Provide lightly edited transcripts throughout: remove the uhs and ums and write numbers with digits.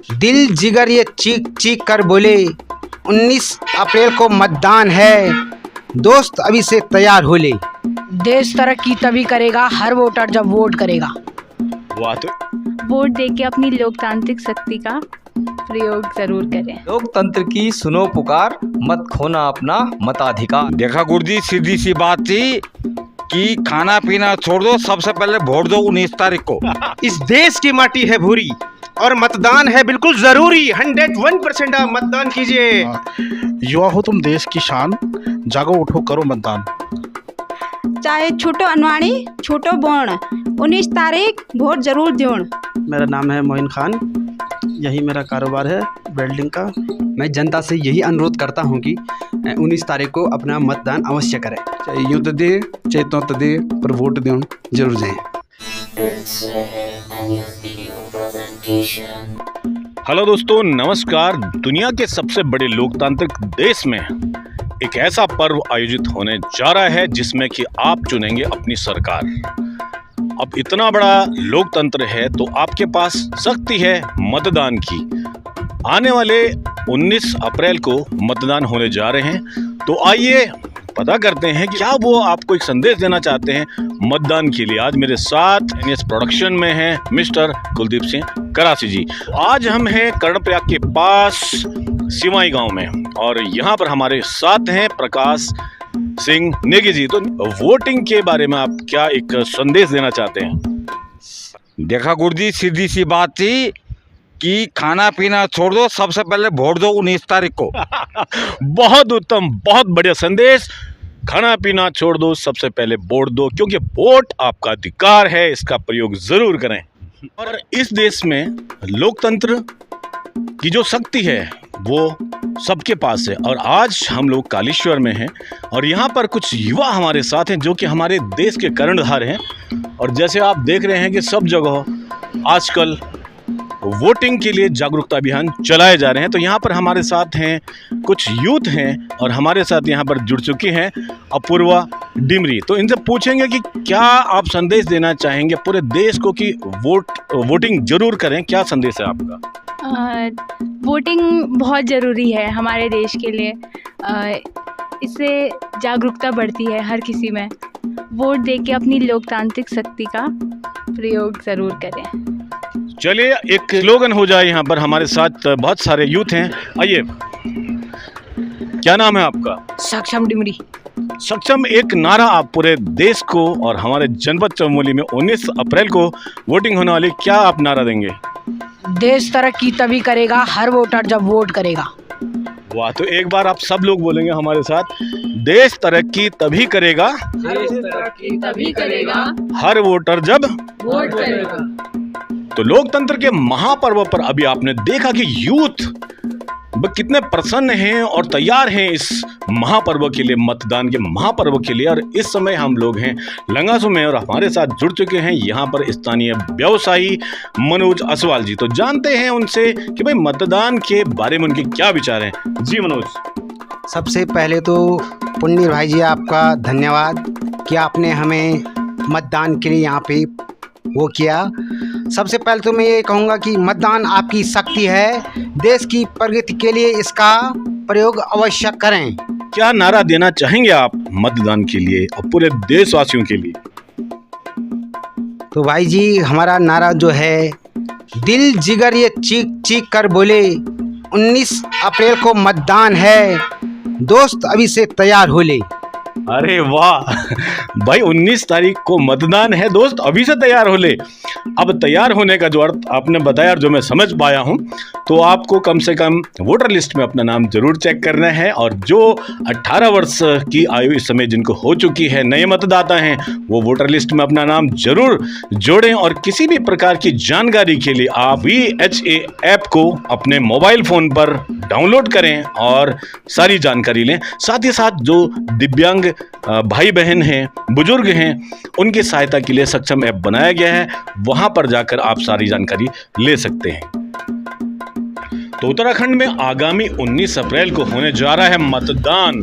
दिल जिगर ये चीख चीख कर बोले 19 अप्रैल को मतदान है, दोस्त अभी से तैयार हो ले। देश तरक्की तभी करेगा हर वोटर जब वोट करेगा। वाह, तो वोट देके अपनी लोकतांत्रिक शक्ति का प्रयोग जरूर करें। लोकतंत्र की सुनो पुकार, मत खोना अपना मताधिकार। देखा गुरुजी, सीधी सी बात थी कि खाना पीना छोड़ दो, सबसे पहले वोट दो 19 तारीख को। इस देश की माटी है भूरी और मतदान है बिल्कुल जरूरी। 101% आप मतदान कीजिए। युवा हो तुम देश की शान, जागो उठो करो मतदान। चाहे छोटो अनवाणी छोटो बोण, 19 तारीख वोट जरूर द्योण। मेरा नाम है मोइन खान, यही मेरा कारोबार है वेल्डिंग का। मैं जनता से यही अनुरोध करता हूं कि 19 तारीख को अपना मतदान अवश्य करें। चाहे युद्ध दे चाहे तो दे, पर वोट दें जरूर जाए। हेलो दोस्तों, नमस्कार। दुनिया के सबसे बड़े लोकतांत्रिक देश में एक ऐसा पर्व आयोजित होने जा रहा है जिसमें कि आप चुनेंगे अपनी सरकार। अब इतना बड़ा लोकतंत्र है तो आपके पास शक्ति है मतदान की। आने वाले 19 अप्रैल को मतदान होने जा रहे हैं, तो आइए पता करते हैं कि क्या वो आपको एक संदेश देना चाहते हैं मतदान के लिए। आज मेरे साथ एनएस प्रोडक्शन में हैं मिस्टर कुलदीप सिंह करासी जी। आज हम हैं कर्णप्रयाग के पास सिवाई गांव में और यहाँ पर हमारे साथ हैं प्रकाश सिंह नेगी जी। तो वोटिंग के बारे में आप क्या एक संदेश देना चाहते हैं? देखा गुरुजी, सीधी सी बात थी कि खाना पीना छोड़ दो, सबसे पहले वोट दो 19 तारीख को। बहुत उत्तम, बहुत बढ़िया संदेश। खाना पीना छोड़ दो, सबसे पहले वोट दो, क्योंकि वोट आपका अधिकार है, इसका प्रयोग जरूर करें। और इस देश में लोकतंत्र की जो शक्ति है वो सबके पास है। और आज हम लोग कालेश्वर में हैं और यहाँ पर कुछ युवा हमारे साथ हैं जो कि हमारे देश के कर्णधार हैं। और जैसे आप देख रहे हैं कि सब जगह आजकल वोटिंग के लिए जागरूकता अभियान चलाए जा रहे हैं। तो यहाँ पर हमारे साथ हैं कुछ यूथ हैं और हमारे साथ यहाँ पर जुड़ चुकी हैं अपूर्वा डिमरी। तो इनसे पूछेंगे कि क्या आप संदेश देना चाहेंगे पूरे देश को कि वोटिंग जरूर करें। क्या संदेश है आपका? वोटिंग बहुत ज़रूरी है हमारे देश के लिए। इससे जागरूकता बढ़ती है हर किसी में। वोट देके अपनी लोकतांत्रिक शक्ति का प्रयोग ज़रूर करें। चलिए एक स्लोगन हो जाए। यहाँ पर हमारे साथ बहुत सारे यूथ हैं। आइए, क्या नाम है आपका? सक्षम डिमरी। सक्षम, एक नारा आप पूरे देश को और हमारे जनपद चमोली में 19 अप्रैल को वोटिंग होने वाली, क्या आप नारा देंगे? देश तरक्की तभी करेगा हर वोटर जब वोट करेगा। वाह, तो एक बार आप सब लोग बोलेंगे हमारे साथ, देश तरक्की तभी करेगा, हर वोटर जब वोट करेगा। तो लोकतंत्र के महापर्व पर अभी आपने देखा कि यूथ कितने प्रसन्न हैं और तैयार हैं इस महापर्व के लिए, मतदान के महापर्व के लिए। और इस समय हम लोग हैं लंगासू में और हमारे साथ जुड़ चुके हैं यहाँ पर स्थानीय व्यवसायी मनोज असवाल जी। तो जानते हैं उनसे कि भाई मतदान के बारे में उनके क्या विचार हैं। जी मनोज। सबसे पहले तो पुण्य भाई जी आपका धन्यवाद कि आपने हमें मतदान के लिए यहाँ पे वो किया। सबसे पहले तो मैं ये कहूँगा कि मतदान आपकी शक्ति है, देश की प्रगति के लिए इसका प्रयोग अवश्य करें। क्या नारा देना चाहेंगे आप मतदान के लिए और पूरे देशवासियों के लिए? तो भाई जी, हमारा नारा जो है, दिल जिगर ये चीख चीख कर बोले 19 अप्रैल को मतदान है, दोस्त अभी से तैयार हो ले। अरे वाह भाई, 19 तारीख को मतदान है, दोस्त अभी से तैयार हो ले। अब तैयार होने का जो अर्थ आपने बताया, जो मैं समझ पाया हूँ, तो आपको कम से कम वोटर लिस्ट में अपना नाम जरूर चेक करना है। और जो 18 वर्ष की आयु इस समय जिनको हो चुकी है, नए मतदाता हैं, वो वोटर लिस्ट में अपना नाम जरूर जोड़ें। और किसी भी प्रकार की जानकारी के लिए आप VHA ऐप को अपने मोबाइल फ़ोन पर डाउनलोड करें और सारी जानकारी लें। साथ ही साथ जो दिव्यांग भाई बहन हैं, बुजुर्ग हैं, उनकी सहायता के लिए सक्षम ऐप बनाया गया है, वहां पर जाकर आप सारी जानकारी ले सकते हैं। तो उत्तराखंड में आगामी 19 अप्रैल को होने जा रहा है मतदान।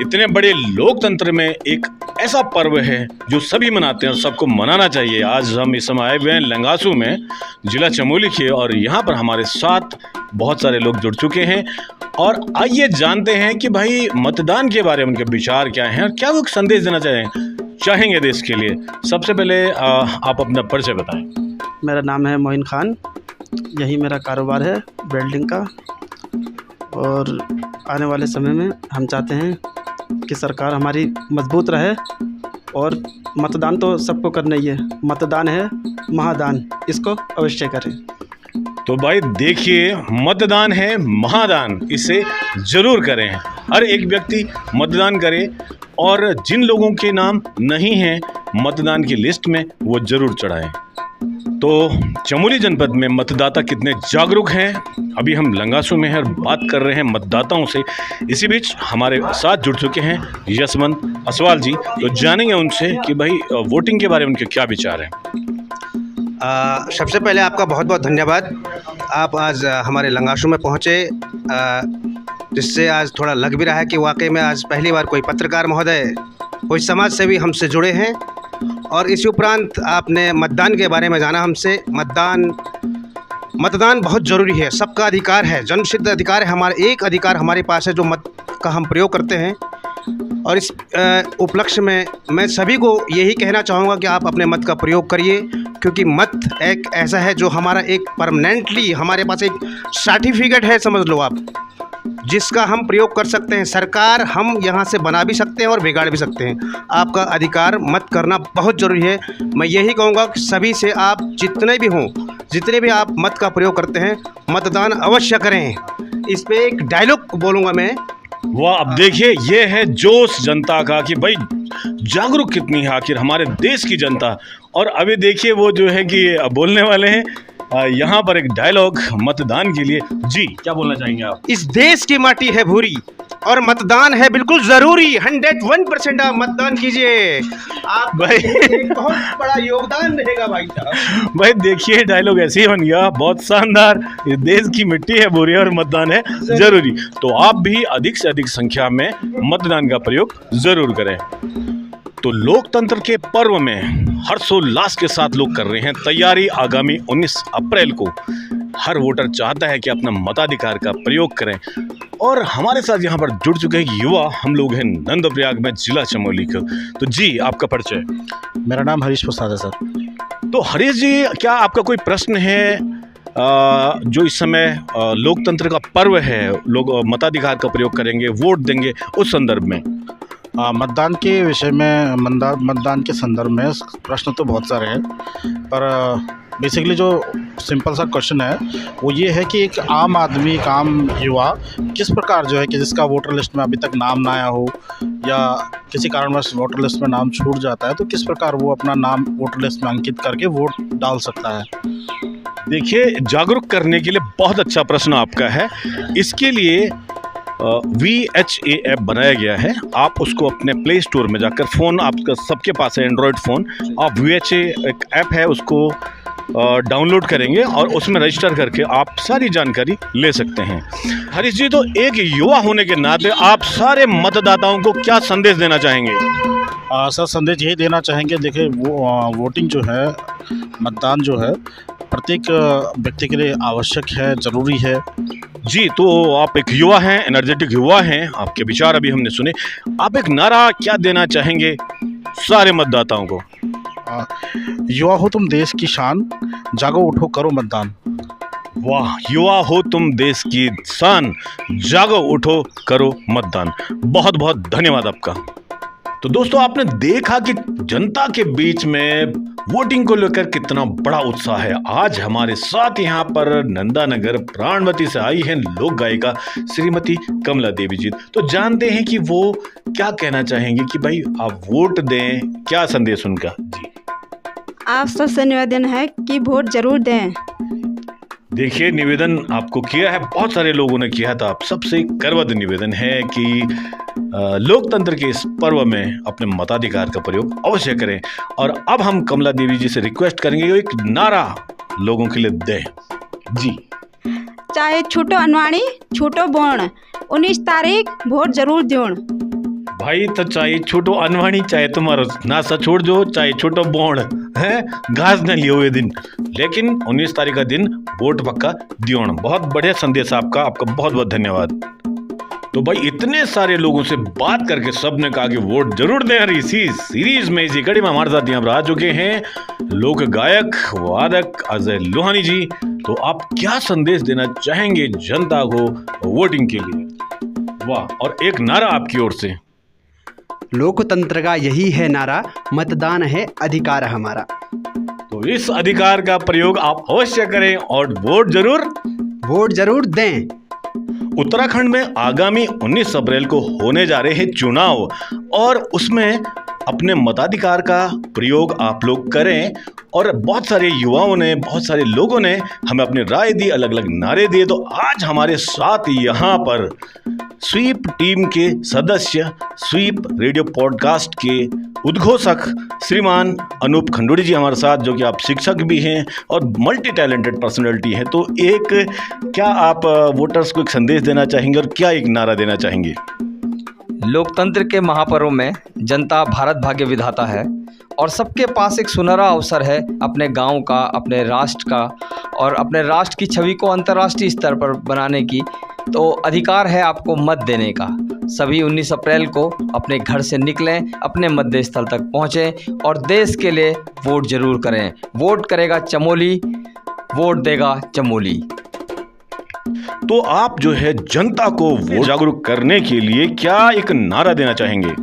इतने बड़े लोकतंत्र में एक ऐसा पर्व है जो सभी मनाते हैं और सबको मनाना चाहिए। आज हम इस समय आए हुए हैं लंगासू में, जिला चमोली के, और यहाँ पर हमारे साथ बहुत सारे लोग जुड़ चुके हैं। और आइए जानते हैं कि भाई मतदान के बारे में उनके विचार क्या हैं और क्या वो संदेश देना चाहेंगे देश के लिए। सबसे पहले आप अपना परिचय बताएं। मेरा नाम है मोइन खान, यही मेरा कारोबार है वेल्डिंग का। और आने वाले समय में हम चाहते हैं कि सरकार हमारी मजबूत रहे। और मतदान तो सबको करना ही है, मतदान है महादान, इसको अवश्य करें। तो भाई देखिए, मतदान है महादान, इसे जरूर करें। हर एक व्यक्ति मतदान करे और जिन लोगों के नाम नहीं हैं मतदान की लिस्ट में वो जरूर चढ़ाएं। तो चमोली जनपद में मतदाता कितने जागरूक हैं, अभी हम लंगासू में हैं और बात कर रहे हैं मतदाताओं से। इसी बीच हमारे साथ जुड़ चुके हैं यशवंत असवाल जी, तो जानेंगे उनसे कि भाई वोटिंग के बारे में उनके क्या विचार हैं। सबसे पहले आपका बहुत बहुत धन्यवाद। आप आज हमारे लंगासू में पहुँचे, जिससे आज थोड़ा लग भी रहा है कि वाकई में आज पहली बार कोई पत्रकार महोदय, कोई समाज सेवी हमसे जुड़े हैं। और इसी उपरांत आपने मतदान के बारे में जाना हमसे। मतदान बहुत ज़रूरी है, सबका अधिकार है, जन्मसिद्ध अधिकार है। हमारा एक अधिकार हमारे पास है जो मत का हम प्रयोग करते हैं। और इस उपलक्ष्य में मैं सभी को यही कहना चाहूँगा कि आप अपने मत का प्रयोग करिए, क्योंकि मत एक ऐसा है जो हमारा एक परमानेंटली हमारे पास एक सर्टिफिकेट है, समझ लो आप, जिसका हम प्रयोग कर सकते हैं। सरकार हम यहाँ से बना भी सकते हैं और बिगाड़ भी सकते हैं। आपका अधिकार मत करना बहुत ज़रूरी है। मैं यही कहूँगा कि सभी से, आप जितने भी हों, जितने भी आप मत का प्रयोग करते हैं, मतदान अवश्य करें। इस पर एक डायलॉग बोलूँगा मैं। वाह, अब देखिए ये है जोश जनता का कि भाई जागरूक कितनी है आखिर हमारे देश की जनता। और अभी देखिए वो जो है कि बोलने वाले हैं यहाँ पर एक डायलॉग मतदान के लिए। जी, क्या बोलना चाहेंगे आप? इस देश की माटी है भूरी और मतदान है बिल्कुल जरूरी। 101% आप मतदान कीजिए, आप भाई एक बहुत बड़ा योगदान रहेगा भाई साहब। भाई देखिए डायलॉग ऐसे ही बन गया, बहुत शानदार। इस देश की मिट्टी है भूरी और मतदान है जरूरी। तो आप भी अधिक से अधिक संख्या में मतदान का प्रयोग जरूर करें। तो लोकतंत्र के पर्व में हर्षोल्लास के साथ लोग कर रहे हैं तैयारी। आगामी 19 अप्रैल को हर वोटर चाहता है कि अपना मताधिकार का प्रयोग करें। और हमारे साथ यहाँ पर जुड़ चुके हैं युवा, हम लोग हैं नंदप्रयाग में, जिला चमोली का। तो जी, आपका परिचय? मेरा नाम हरीश प्रसाद है सर। तो हरीश जी, क्या आपका कोई प्रश्न है जो इस समय लोकतंत्र का पर्व है, लोग मताधिकार का प्रयोग करेंगे, वोट देंगे, उस संदर्भ में? मतदान के विषय में, मतदान के संदर्भ में प्रश्न तो बहुत सारे हैं, पर बेसिकली जो सिंपल सा क्वेश्चन है वो ये है कि एक आम आदमी, एक आम युवा किस प्रकार जो है कि जिसका वोटर लिस्ट में अभी तक नाम ना आया हो या किसी कारणवश वोटर लिस्ट में नाम छूट जाता है, तो किस प्रकार वो अपना नाम वोटर लिस्ट में अंकित करके वोट डाल सकता है। देखिए, जागरूक करने के लिए बहुत अच्छा प्रश्न आपका है। इसके लिए VHA ऐप बनाया गया है। आप उसको अपने प्ले स्टोर में जाकर, फ़ोन आपका सबके पास है एंड्रॉयड फ़ोन, आप VHA एक ऐप है उसको डाउनलोड करेंगे और उसमें रजिस्टर करके आप सारी जानकारी ले सकते हैं। हरीश जी, तो एक युवा होने के नाते आप सारे मतदाताओं को क्या संदेश देना चाहेंगे? सर, संदेश यही देना चाहेंगे, देखिए वोटिंग जो है, मतदान जो है, प्रत्येक व्यक्ति के लिए आवश्यक है, ज़रूरी है। जी, तो आप एक युवा हैं, एनर्जेटिक युवा हैं, आपके विचार अभी हमने सुने। आप एक नारा क्या देना चाहेंगे सारे मतदाताओं को? युवा हो तुम देश की शान, जागो उठो करो मतदान। वाह, युवा हो तुम देश की शान, जागो उठो करो मतदान। बहुत बहुत धन्यवाद आपका। तो दोस्तों, आपने देखा कि जनता के बीच में वोटिंग को लेकर कितना बड़ा उत्साह है। आज हमारे साथ यहाँ पर नंदानगर प्राणवती से आई हैं लोक गायिका श्रीमती कमला देवी जी। तो जानते हैं कि वो क्या कहना चाहेंगे कि भाई आप वोट दें, क्या संदेश उनका। जी, आप सबसे निवेदन है कि वोट जरूर दें। देखिए, निवेदन आपको किया है, बहुत सारे लोगों ने किया था। आप सबसे करवद निवेदन है कि लोकतंत्र के इस पर्व में अपने मताधिकार का प्रयोग अवश्य करें। और अब हम कमला देवी जी से रिक्वेस्ट करेंगे कि एक नारा लोगों के लिए दें। जी, चाहे छोटो अनवाणी छोटो बोण, 19 तारीख वोट जरूर द्योण। भाई तो चाहे छोटो अनवाणी, चाहे तुम्हारो नासा छोड़ दो, चाहे छोटो बोण है घास न लियो हुए दिन, लेकिन 19 तारीख का दिन वोट पक्का दियोण। बहुत बढ़िया संदेश आपका बहुत बहुत धन्यवाद। तो भाई इतने सारे लोगों से बात करके सबने कहा कि वोट जरूर दें। और इसी सीरीज में, इसी कड़ी में हमारे साथ यहाँ पर आ चुके हैं लोक गायक वादक अजय लोहानी जी। तो आप क्या संदेश देना चाहेंगे जनता को वोटिंग के लिए? वाह, और एक नारा आपकी ओर से। लोकतंत्र का यही है नारा, मतदान है अधिकार हमारा। तो इस अधिकार का प्रयोग आप अवश्य करें और वोट जरूर दें। उत्तराखंड में आगामी 19 अप्रैल को होने जा रहे हैं चुनाव, और उसमें अपने मताधिकार का प्रयोग आप लोग करें। और बहुत सारे युवाओं ने, बहुत सारे लोगों ने हमें अपनी राय दी, अलग अलग नारे दिए। तो आज हमारे साथ यहाँ पर स्वीप टीम के सदस्य, स्वीप रेडियो पॉडकास्ट के उद्घोषक श्रीमान अनूप खंडूड़ी जी हमारे साथ, जो कि आप शिक्षक भी हैं और मल्टी टैलेंटेड पर्सनैलिटी हैं। तो क्या आप वोटर्स को एक संदेश देना चाहेंगे और क्या एक नारा देना चाहेंगे? लोकतंत्र के महापर्व में जनता भारत भाग्य विधाता है और सबके पास एक सुनहरा अवसर है अपने गांव का, अपने राष्ट्र का और अपने राष्ट्र की छवि को अंतर्राष्ट्रीय स्तर पर बनाने की। तो अधिकार है आपको मत देने का। सभी 19 अप्रैल को अपने घर से निकलें, अपने मतदेय स्थल तक पहुँचें और देश के लिए वोट जरूर करें। वोट करेगा चमोली, वोट देगा चमोली। तो आप जो है जनता को वोट जागरूक करने के लिए क्या एक नारा देना चाहेंगे?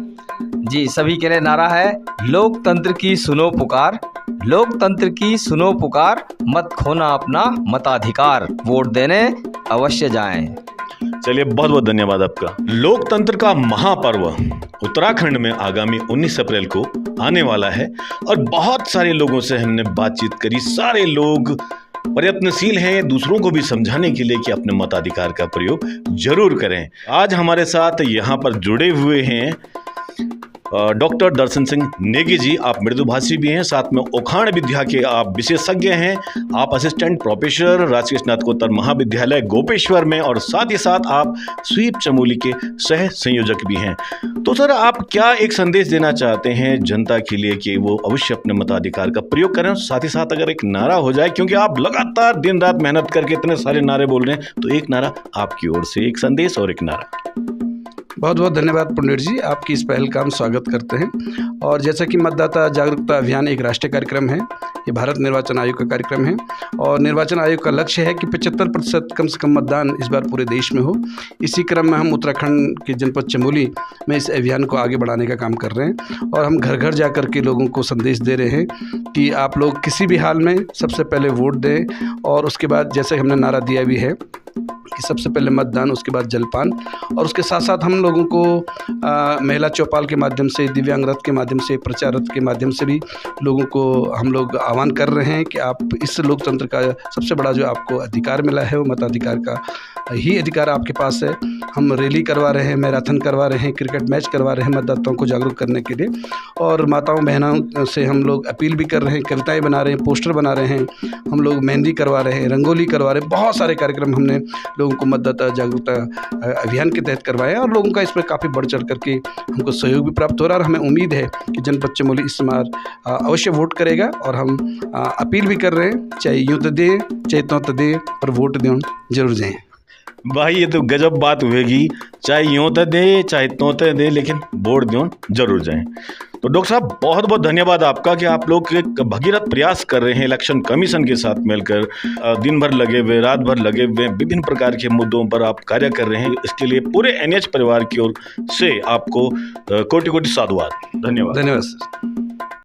जी, सभी के लिए नारा है, लोकतंत्र की सुनो पुकार, लोकतंत्र की सुनो पुकार, मत खोना अपना मताधिकार, वोट देने अवश्य जाएं। चलिए, बहुत बहुत धन्यवाद आपका। लोकतंत्र का महापर्व उत्तराखंड में आगामी 19 अप्रैल को आने वाला है और बहुत सारे लोगों से हमने बातचीत करी। सारे लोग प्रयत्नशील हैं दूसरों को भी समझाने के लिए कि अपने मताधिकार का प्रयोग जरूर करें। आज हमारे साथ यहाँ पर जुड़े हुए हैं डॉक्टर दर्शन सिंह नेगी जी, आप मृदुभाषी भी हैं, साथ में ओखाण विद्या के आप विशेषज्ञ हैं, आप असिस्टेंट प्रोफेसर राजकीय स्नातकोत्तर महाविद्यालय गोपेश्वर में, और साथ ही साथ आप स्वीप चमोली के सह संयोजक भी हैं। तो सर, आप क्या एक संदेश देना चाहते हैं जनता के लिए कि वो अवश्य अपने मताधिकार का प्रयोग करें? साथ ही साथ अगर एक नारा हो जाए, क्योंकि आप लगातार दिन रात मेहनत करके इतने सारे नारे बोल रहे हैं, तो एक नारा आपकी ओर से, एक संदेश और एक नारा। बहुत बहुत धन्यवाद पुण्यर जी, आपकी इस पहल का हम स्वागत करते हैं। और जैसा कि मतदाता जागरूकता अभियान एक राष्ट्रीय कार्यक्रम है, ये भारत निर्वाचन आयोग का कार्यक्रम है और निर्वाचन आयोग का लक्ष्य है कि 75% कम से कम मतदान इस बार पूरे देश में हो। इसी क्रम में हम उत्तराखंड के जनपद चमोली में इस अभियान को आगे बढ़ाने का काम कर रहे हैं और हम घर घर जा कर के लोगों को संदेश दे रहे हैं कि आप लोग किसी भी हाल में सबसे पहले वोट दें, और उसके बाद जैसे हमने नारा दिया भी है कि सबसे पहले मतदान, उसके बाद जलपान, और उसके साथ साथ हम लोगों को महिला चौपाल के माध्यम से, दिव्यांग रथ के माध्यम से, प्रचार रथ के माध्यम से भी लोगों को हम लोग आह्वान कर रहे हैं कि आप इस लोकतंत्र का सबसे बड़ा जो आपको अधिकार मिला है वो मताधिकार का ही अधिकार आपके पास है। हम रैली करवा रहे हैं, मैराथन करवा रहे हैं, क्रिकेट मैच करवा रहे हैं मतदाताओं को जागरूक करने के लिए, और माताओं बहनों से हम लोग अपील भी कर रहे हैं, कविताएं बना रहे हैं, पोस्टर बना रहे हैं, हम लोग मेहंदी करवा रहे हैं, रंगोली करवा रहे हैं। बहुत सारे कार्यक्रम हमने लोगों को मतदाता जागरूकता अभियान के तहत करवाए और लोगों का इसमें काफ़ी बढ़ चढ़ करके हमको सहयोग भी प्राप्त हो रहा है। और हमें उम्मीद है कि जनपद चमोली इस बार अवश्य वोट करेगा, और हम अपील भी कर रहे हैं, चाहे यूँ तो दे चाहे तो दे, पर वोट दें जरूर जाएँ। भाई, ये तो गजब बात हुएगी, चाहे यूँ तो दे चाहे तो दे, लेकिन वोट दें जरूर जाएं। तो डॉक्टर साहब, बहुत बहुत धन्यवाद आपका कि आप लोग एक भगीरथ प्रयास कर रहे हैं इलेक्शन कमीशन के साथ मिलकर, दिन भर लगे हुए, रात भर लगे हुए, विभिन्न प्रकार के मुद्दों पर आप कार्य कर रहे हैं। इसके लिए पूरे NH परिवार की ओर से आपको कोटि कोटि साधुवाद। धन्यवाद। धन्यवाद सर।